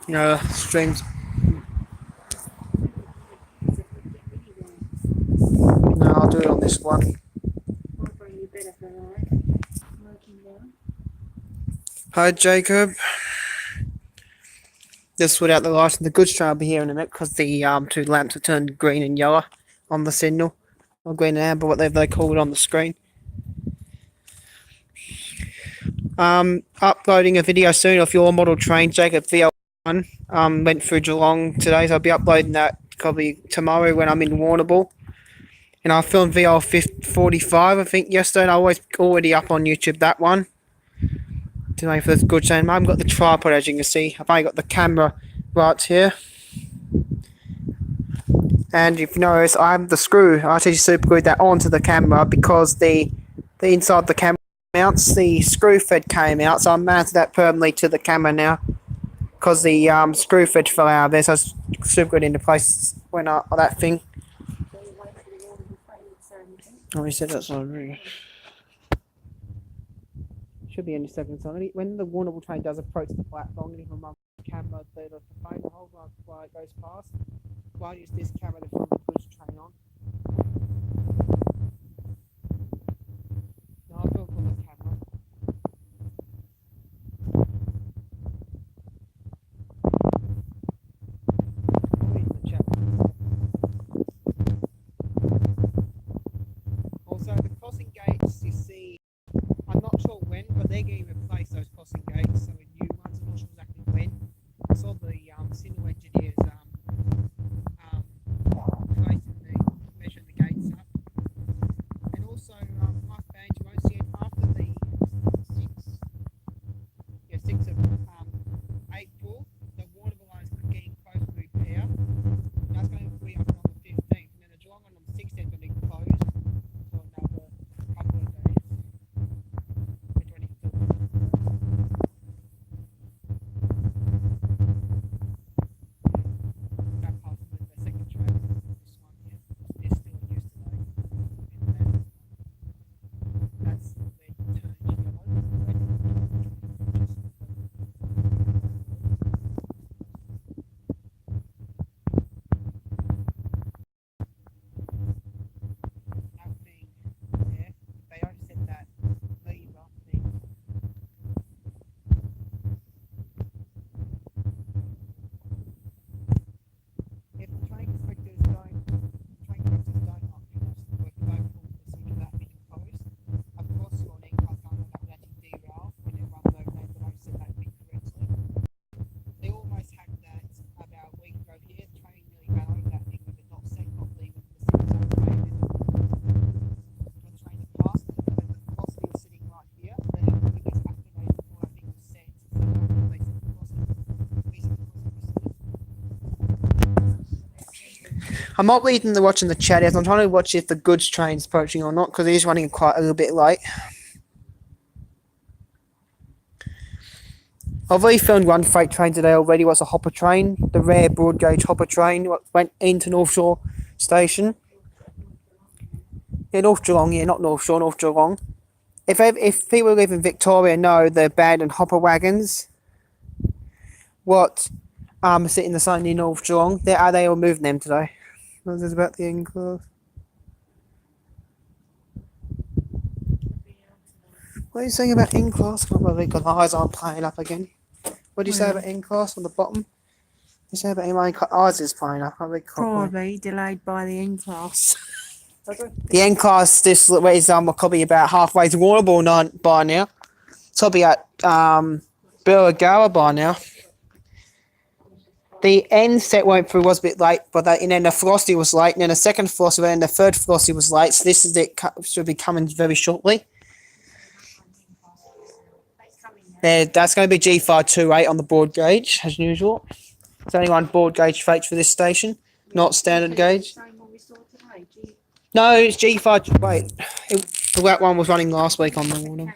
Streams. No, I'll do it on this one. Hi, Jacob. Just put out the light, and the goods train will be here in a minute because the two lamps have turned green and yellow on the signal, or green and amber, whatever they call it on the screen. Uploading a video soon of your model train, Jacob VL1. Went through Geelong today, so I'll be uploading that probably tomorrow when I'm in Warrnambool. And I filmed VL45, I think, yesterday, and I was already up on YouTube that one. Today for this good train. I haven't got the tripod, as you can see. I've only got the camera right here. And if you notice, I have the screw. I actually super glued that onto the camera because the inside the camera mounts, the screw thread came out, so I mounted that permanently to the camera now because the screw thread fell out of there, so it's super good into place when that thing. Oh, he said that's not really. Should be any second. So when the Warrnambool train does approach the platform, I'm going to leave my camera there to the phone hold while it goes past. While I use this camera to film the goods train on. No, I'll film from the camera. Also, the crossing gates you see, I'm not sure when, but they're getting replaced, those crossing gates, so with new ones. I'm not sure exactly when. I saw the signal engineers measuring the gates up. And also, my fans, you won't see it after the 6th of April, the Warrnambool line is getting close to repair. That's going to be up on the 15th, and then the Geelong one on the 16th is going to be closed for another couple of days. I'm not reading watching the chat as I'm trying to watch if the goods train's approaching or not because it is running quite a little bit late. I've already filmed one freight train today already. It was a hopper train, the rare broad gauge hopper train. Went into North Shore Station. Yeah, North Geelong. Yeah, not North Shore, North Geelong. If people who live in Victoria know the abandoned hopper wagons, what sit in the sun in North Geelong, they all moving them today. What is this about the in-class? What are you saying about in-class? Oh, my eyes aren't playing up again. What do you say about in-class on the bottom? You say about my eyes is playing up. Probably delayed by the in-class. The N-class this is probably about halfway to Warrnambool by now. It's probably at Burragara by now. The end set went through was a bit late, and then the Frosty was late, and then the second Frosty, and then the third Frosty was late. So this is it should be coming very shortly. That's going to be G528 on the board gauge as usual. There's only one board gauge freight for this station, not standard gauge. No, it's G5. Wait, that one was running last week on the morning.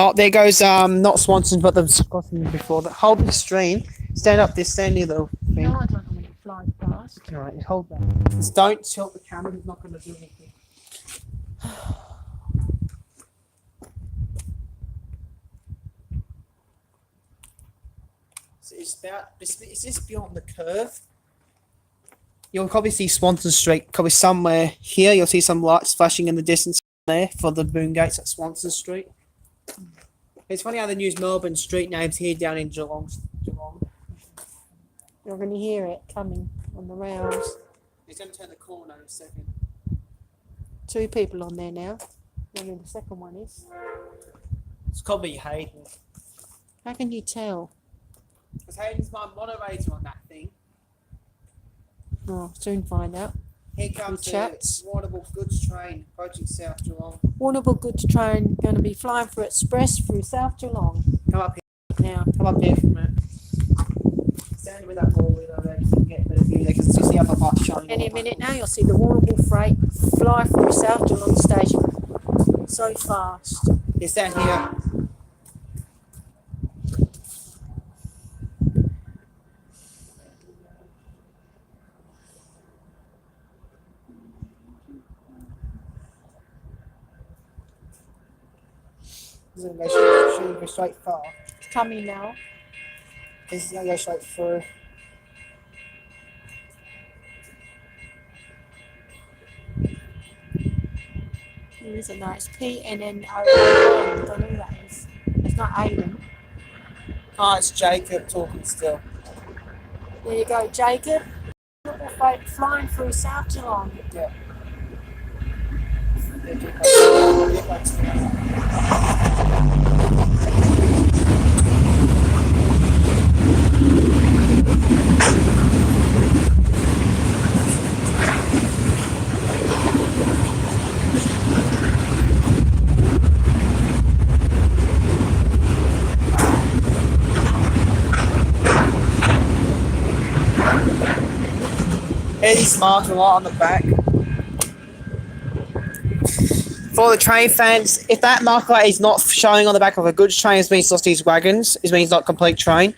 Oh, there goes not Swanson's, but the Scotsman before that. Hold the stream. Stand up this sandy little thing. No, I don't know when it flies past. Alright, just hold that. Just don't tilt the camera, it's not going to do anything. So it's just beyond the curve. You'll probably see Swanson Street, probably somewhere here. You'll see some lights flashing in the distance there for the boom gates at Swanson Street. It's funny how they use Melbourne street names here down in Geelong. You're going to hear it coming on the rails. He's going to turn the corner in a second. 2 people on there now. I mean, the second one is. It's probably Hayden. How can you tell? Because Hayden's my moderator on that thing. Oh, soon find out. Here comes the Warrnambool goods train approaching South Geelong. Warrnambool goods train going to be flying for express through South Geelong. Come up here. Now, Come up here for a minute. Stand with that wall with over, you can get a bit of view there because it's just the upper part showing. any minute now, you'll see the Warrnambool freight fly through South Geelong station. So fast. You stand here. Should go straight far. It's coming now. This is going to go straight through. There is a nice PNNO. I don't know who that is. It's not Aiden. Oh, it's Jacob talking still. There you go, Jacob. Warrnambool freight flying through South Geelong. Yeah. Eddie's marked a lot on the back. For the train fans, if that marker light is not showing on the back of a goods train, it means it's lost these wagons. It means it's not a complete train.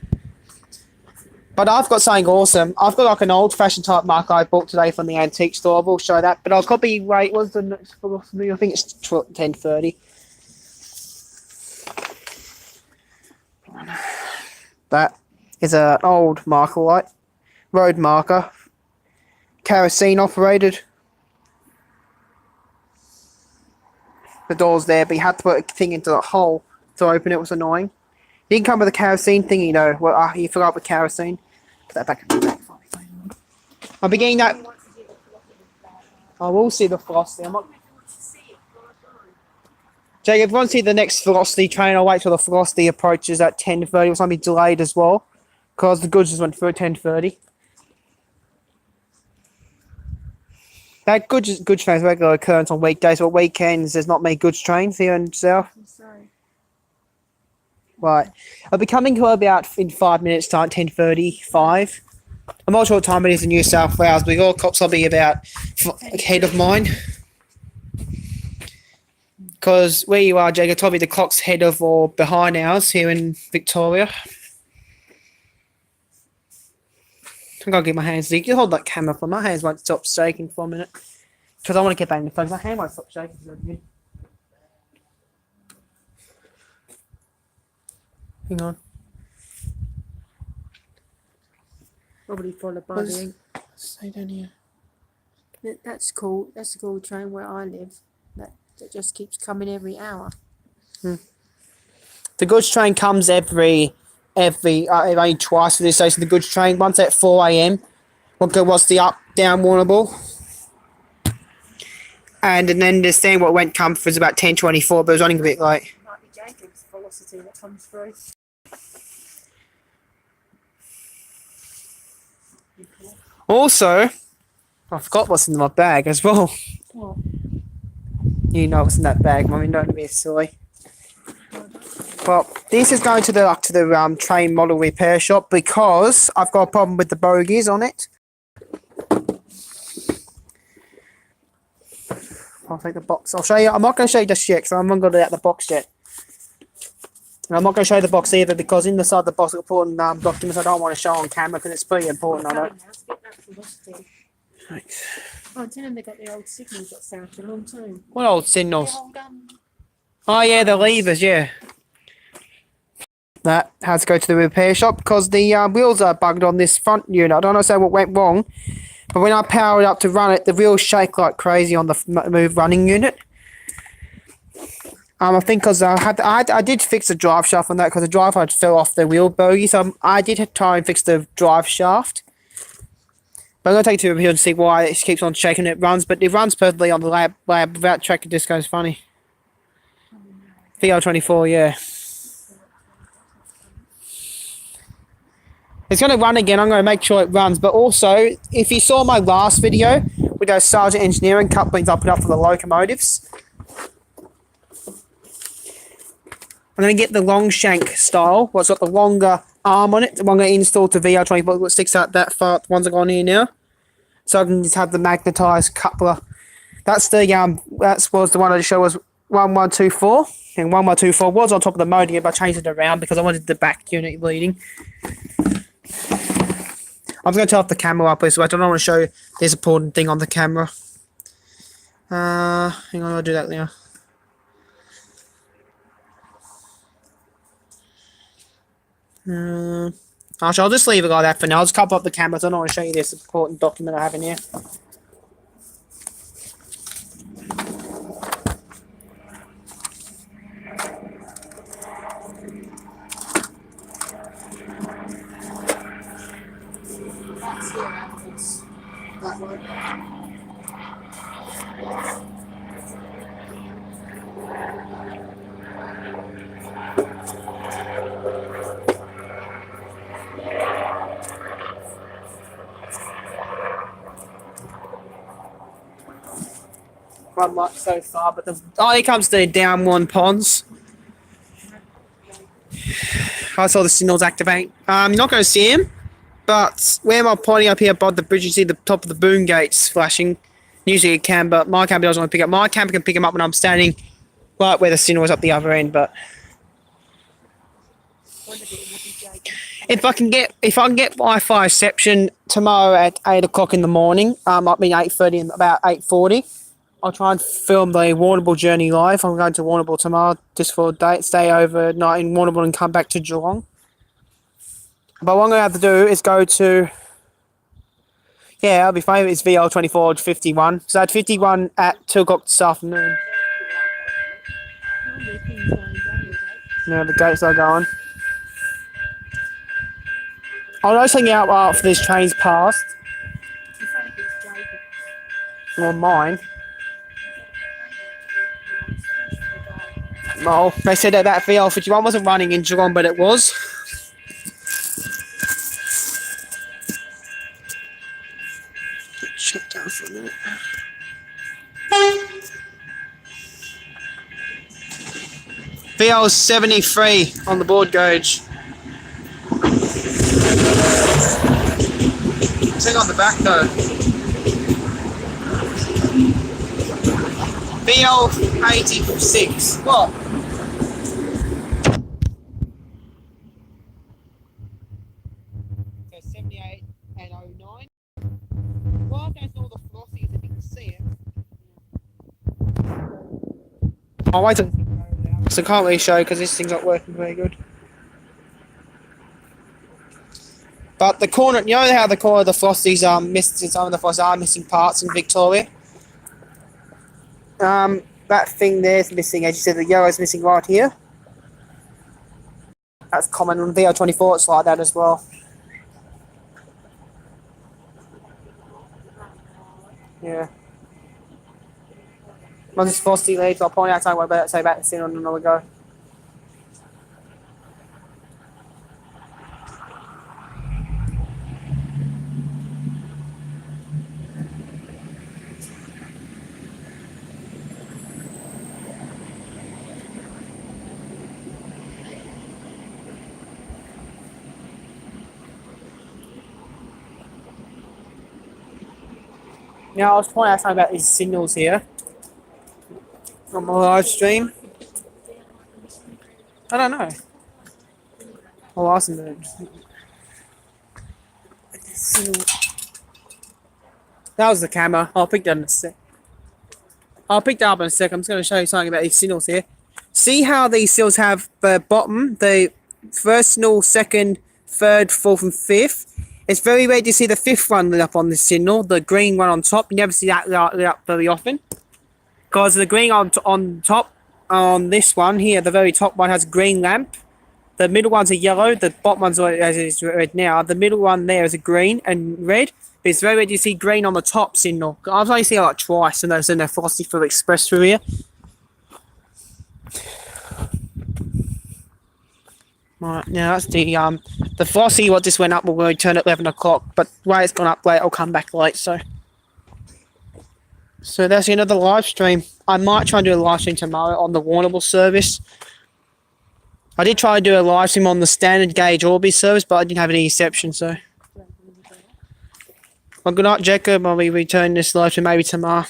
But I've got something awesome. I've got like an old-fashioned type marker I bought today from the antique store. I will show that. But I'll copy. Wait, what's the next philosophy? I think it's 10:30. That is an old marker light, road marker, kerosene operated. The door's there, but you had to put a thing into the hole to open it. It was annoying. You didn't come with a kerosene thingy though. Well, you forgot the kerosene. Put that back. I'm beginning that. I will see the velocity. I'm not. Jake, if you want to see the next velocity train, I'll wait till the velocity approaches at 10:30. It's going to be delayed as well because the goods just went through at 10:30. That goods trains regular occurrence on weekdays, but weekends there's not many goods trains here in South. I'm sorry. Right, I'll be coming to about in 5 minutes time, 10:35. I'm not sure what time it is in New South Wales, but your cops will be about ahead of mine. Because where you are, Jacob, told me the clock's ahead of or behind ours here in Victoria. I'm going to get my hands. You can hold that camera for my hands won't stop shaking for a minute. Because I want to get back in the phone. My hand won't stop shaking. Hang on. Probably followed by the. Stay down here. That's cool. That's the cool train where I live. That just keeps coming every hour. The goods train comes every only twice for this station. The goods train once at 4 a.m. What's the up down Warrnambool, and then the thing what went come was about 10:24, but it was running a bit late. Might be Jacob's velocity that comes through. Also, I forgot what's in my bag as well. What? You know what's in that bag, Mummy. Don't be silly. Well, this is going to the train model repair shop because I've got a problem with the bogies on it. I'll take the box. I'll show you. I'm not going to show you just yet because I'm not going to get out the box yet. And I'm not going to show the box either because inside the box are important documents I don't want to show on camera because it's pretty important. I don't. Right. Oh, tell them they got the old signals that sound for a long time. What old signals? The old, Oh yeah, the levers, yeah. That has to go to the repair shop because the wheels are bugged on this front unit. I don't understand what went wrong, but when I power it up to run it, the wheels shake like crazy on the move running unit. I think because I did fix the drive shaft on that because the drive had fell off the wheel bogie, so I did try and fix the drive shaft. But I'm going to take it to repair and see why it keeps on shaking. It runs, but it runs perfectly on the lab without tracking disco. Is funny. VR24, yeah. It's going to run again. I'm going to make sure it runs. But also, if you saw my last video with those Sergeant Engineering couplings I put up for the locomotives, I'm going to get the long shank style, what's got the longer arm on it. I'm going to install to VR24, what sticks out that far. The ones I've got on here now. So I can just have the magnetised coupler. That's the that was the one I just showed was 1124. And 1124 was on top of the motor, but I changed it around because I wanted the back unit leading. I'm going to turn off the camera up as well. I don't want to show this important thing on the camera. Hang on, I'll do that now. Actually, I'll just leave it like that for now. I'll just cover up the camera. I don't want to show you this important document I have in here. That one. One much so far, but here comes the down one ponds. I saw the signals activate. You're not going to see him, but where I'm pointing up here above the bridge, you see the top of the boom gates flashing. Usually it can, but my camera doesn't want to pick up. My camera can pick him up when I'm standing right where the signal is up the other end, but if I can get Wi-Fi reception tomorrow at 8 o'clock in the morning, might be 8:30 and about 8:40. I'll try and film the Warrnambool journey live. I'm going to Warrnambool tomorrow just for a day, stay overnight in Warrnambool and come back to Geelong. But what I'm going to have to do is go to... Yeah, I'll be fine. It's VL24 51. So I had 51 at 2 o'clock this afternoon. Now the gates are going. I'll know something out after this train's passed. Or mine. Well, they said that VL51 wasn't running in Geelong, but it was. Shut down for a minute. VL73 on the board gauge. Sing on the back though. VL86. What? So 78 and 09. Well, there's all the velocities if you can see it. I'll wait till so I can't really show because this thing's not working very good. But the corner, you know how the corner of the velocities are missing, some of the velocities are missing parts in Victoria? That thing there's missing, as you said, the yellow's missing right here. That's common on VO24, it's like that as well. Yeah. Once this velocity leaves, I'll point out something about say back to scene on another go. Now I was pointing out something about these signals here on my live stream. I don't know. Oh, awesome. That was the camera. I'll pick that in a sec. I'll pick that up in a sec. I'm just going to show you something about these signals here. See how these seals have the bottom, the first signal, second, third, fourth, and fifth. It's very rare to see the fifth one lit up on this signal, the green one on top. You never see that lit up very often. Because the green on top, on this one here, the very top one has a green lamp. The middle one's a yellow, the bottom one's as is red now. The middle one there is a green and red. But it's very rare to see green on the top signal. I've only seen it like twice, and there's in their Frosty for Express through here. Right, now that's the Frosty what just went up will return at 11 o'clock, but the way it's gone up late, I'll come back late, so that's the end of the live stream. I might try and do a live stream tomorrow on the Warrnambool service. I did try to do a live stream on the standard gauge Orby service, but I didn't have any exception, so. Well, good night, Jacob. I'll be returning this live stream maybe tomorrow.